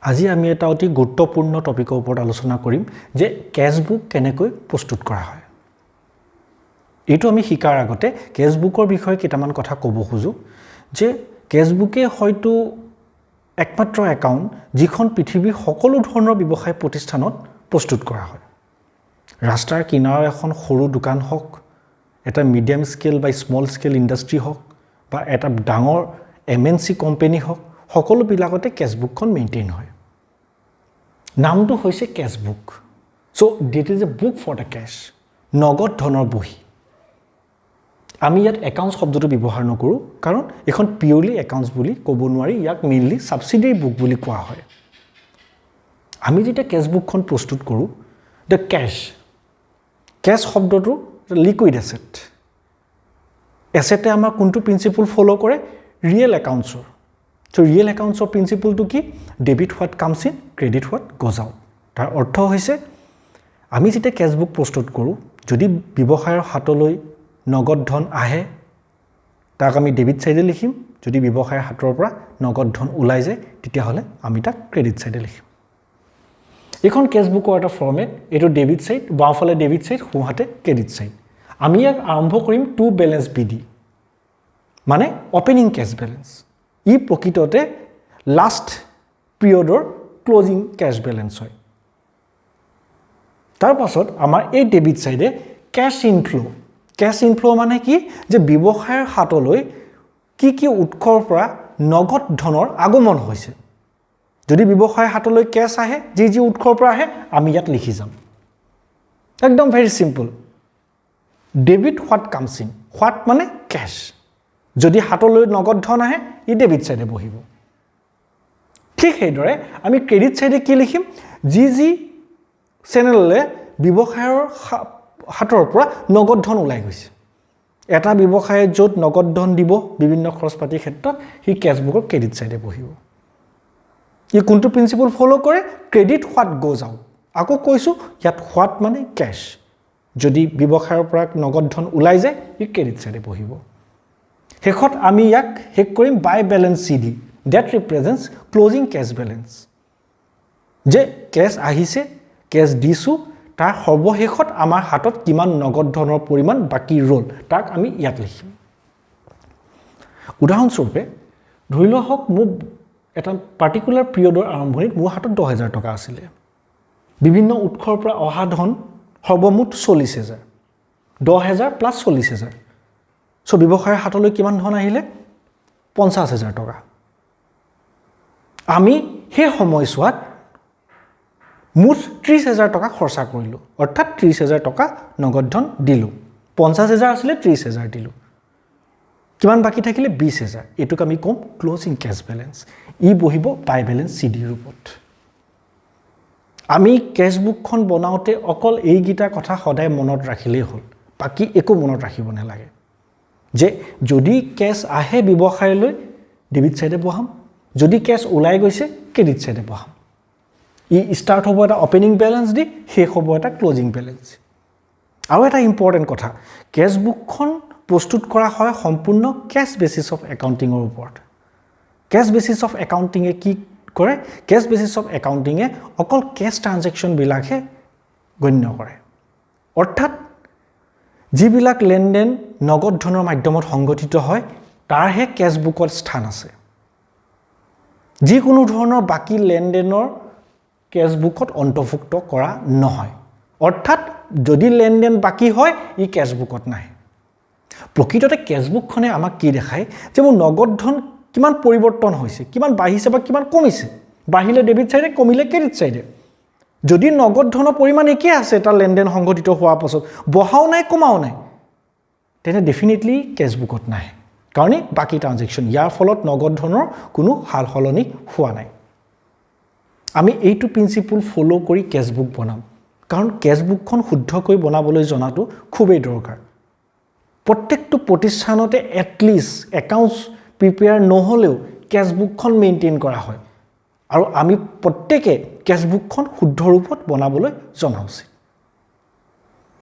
আজি আমি এটা অতি গুৰুত্বপূৰ্ণ টপিকৰ ওপৰত আলোচনা কৰিম যে কেছবুক কেনেকৈ প্ৰস্তুত কৰা হয়। এইটো আমি শিকাৰ আগতে কেছবুকৰ বিষয়ে কেইটামান কথা ক'ব খোজো যে কেছবুকে হয়তো একমাত্ৰ একাউণ্ট যিখন পৃথিৱীৰ সকলো ধৰণৰ ব্যৱসায় প্ৰতিষ্ঠানত প্ৰস্তুত কৰা হয়। ৰাস্তাৰ কিনাৰৰ এখন সৰু দোকান হওক, এটা মিডিয়াম স্কেল বা স্মল স্কেল ইণ্ডাষ্ট্ৰী হওক বা এটা ডাঙৰ MNC কোম্পানী হওক, সকলোবিলাকতে কেছবুকখন মেইনটেইন হয়। নামটো হৈছে cashbook. So' that is a book for the cash, নগদ ধনৰ বহী। আমি ইয়াত একাউণ্টছ শব্দটো ব্যৱহাৰ নকৰোঁ কাৰণ এখন পিয়ৰলি একাউণ্টছ বুলি ক'ব নোৱাৰি, ইয়াক মেইনলি ছাবচিডিয়াৰী বুক বুলি কোৱা হয়। আমি যেতিয়া কেছবুকখন প্ৰস্তুত কৰোঁ, দ্য কেছ শব্দটো লিকুইড এছেট। এছেটে আমাৰ কোনটো প্ৰিন্সিপল ফ'ল' কৰে? ৰিয়েল একাউণ্টছৰ। চ' ৰিয়েল একাউণ্টছৰ প্ৰিন্সিপলটো কি? Debit what comes in, credit what goes out. তাৰ অৰ্থ হৈছে আমি যেতিয়া কেছবুক প্ৰস্তুত কৰোঁ, যদি ব্যৱসায়ৰ হাতলৈ নগদ ধন আহে তাক আমি ডেবিট ছাইডে লিখিম, যদি ব্যৱসায়ৰ হাতৰ পৰা নগদ ধন ওলাই যায় তেতিয়াহ'লে আমি তাক ক্ৰেডিট ছাইডে লিখিম। এইখন কেছবুকৰ এটা ফৰ্মেট, এইটো ডেবিট ছাইড, বাওঁফালে ডেবিট ছাইড, সোঁহাতে ক্ৰেডিট ছাইড। আমি ইয়াক আৰম্ভ কৰিম টু বেলেঞ্চ BD, মানে অপেনিং কেছ বেলেঞ্চ। ই প্ৰকৃততে লাষ্ট পিৰিয়ডৰ ক্লজিং কেছ বেলেঞ্চ হয়। তাৰ পাছত আমাৰ এই ডেবিট ছাইডে কেছ ইনফ্ল' মানে কি? যে ব্যৱসায়ৰ হাতলৈ কি কি উৎসৰ পৰা নগদ ধনৰ আগমন হৈছে। যদি ব্যৱসায়ৰ হাতলৈ কেছ আহে, যি যি উৎসৰ পৰা আহে আমি ইয়াত লিখি যাম। একদম very simple. Debit what comes in, what মানে কেছ। যদি হাতলৈ নগদ ধন আহে ই ডেবিট ছাইডে বহিব। ঠিক সেইদৰে আমি ক্ৰেডিট ছাইডে কি লিখিম? যি যি চেনেললৈ ব্যৱসায়ৰ হাতৰ পৰা নগদ ধন ওলাই গৈছে। এটা ব্যৱসায়ে য'ত নগদ ধন দিব বিভিন্ন খৰচ পাতিৰ ক্ষেত্ৰত, সি কেছবুকৰ ক্ৰেডিট ছাইডে বহিব। ই কোনটো প্ৰিন্সিপল ফ'ল' কৰে? Credit what goes out. আকৌ কৈছোঁ, ইয়াত হোৱাট মানে কেছ। যদি ব্যৱসায়ৰ পৰা নগদ ধন ওলাই যায় ই ক্ৰেডিট ছাইডে বহিব। শেষত আমি ইয়াক শেষ কৰিম by balance CD, that represents closing cash balance. যে কেছ আহিছে, কেছ দিছোঁ, তাৰ সৰ্বশেষত আমাৰ হাতত কিমান নগদ ধনৰ পৰিমাণ বাকী ৰ'ল তাক আমি ইয়াত লিখিম। উদাহৰণস্বৰূপে ধৰি লোৱা হওক মোৰ এটা পাৰ্টিকুলাৰ পিৰিয়ডৰ আৰম্ভণিত মোৰ হাতত 10,000 টকা আছিলে। বিভিন্ন উৎসৰ পৰা অহা ধন সৰ্বমুঠ 40,000, 10,000 প্লাছ 40,000। চ' ব্যৱসায়ৰ হাতলৈ কিমান ধন আহিলে? 50,000 টকা। আমি সেই সময়ছোৱাত মুঠ 30,000 টকা খৰচা কৰিলোঁ, অৰ্থাৎ 30,000 টকা নগদ ধন দিলোঁ। 50,000 আছিলে, 30,000 দিলোঁ। কিমান বাকী থাকিলে? 20,000। এইটোক আমি ক'ম ক্লজিং কেছ বেলেঞ্চ। ই বহিব বাই বেলেঞ্চ CD ৰূপত। আমি কেছবুকখন বনাওঁতে অকল এইকেইটা কথা সদায় মনত ৰাখিলেই হ'ল, বাকী একো মনত ৰাখিব নালাগে। যে যদি কেছ আহে ব্যৱসায়লৈ ডেবিট ছাইডে বহাম, যদি কেছ ওলাই গৈছে ক্ৰেডিট ছাইডে বহাম। ই ষ্টাৰ্ট হ'ব এটা অপেনিং বেলেঞ্চ দি, শেষ হ'ব এটা ক্লজিং বেলেঞ্চ। আৰু এটা ইম্পৰ্টেণ্ট কথা, কেছবুকখন প্ৰস্তুত কৰা হয় সম্পূৰ্ণ কেছ বেচিছ অফ একাউণ্টিঙৰ ওপৰত। কেছ বেচিছ অফ একাউণ্টিঙে কি কৰে? কেছ বেচিছ অফ একাউণ্টিঙে অকল কেছ ট্ৰানজেকশ্যনবিলাকহে গণ্য কৰে। অৰ্থাৎ যিবিলাক লেনদেন নগদ ধনৰ মাধ্যমত সংঘটিত হয় তাৰহে কেছবুকত স্থান আছে। যিকোনো ধৰণৰ বাকী লেনদেনৰ কেছবুকত অন্তৰ্ভুক্ত কৰা নহয়। অৰ্থাৎ যদি লেনদেন বাকী হয় ই কেছবুকত নাহে। প্ৰকৃততে কেছবুকখনে আমাক কি দেখায়? যে মোৰ নগদ ধন কিমান পৰিৱৰ্তন হৈছে, কিমান বাঢ়িছে বা কিমান কমিছে। বাঢ়িলে ডেবিট ছাইডে, কমিলে ক্ৰেডিট ছাইডে। যদি নগদ ধনৰ পৰিমাণ একেই আছে এটা লেনদেন সংঘটিত হোৱাৰ পাছত, বঢ়াও নাই কমাও নাই, তেনে ডেফিনেটলি কেছবুকত নাহে। কাৰণ বাকী ট্ৰানজেকশ্যন, ইয়াৰ ফলত নগদ ধনৰ কোনো সাল সলনি হোৱা নাই। আমি এইটো প্ৰিন্সিপল ফ'ল' কৰি কেছবুক বনাম, কাৰণ কেছবুকখন শুদ্ধকৈ বনাবলৈ জনাটো খুবেই দৰকাৰ। প্ৰত্যেকটো প্ৰতিষ্ঠানতে এটলিষ্ট একাউণ্টছ প্ৰিপেয়াৰ নহ'লেও কেছবুকখন মেইনটেইন কৰা হয়, আৰু আমি প্ৰত্যেকে কেছবুকখন শুদ্ধ ৰূপত বনাবলৈ জনা উচিত।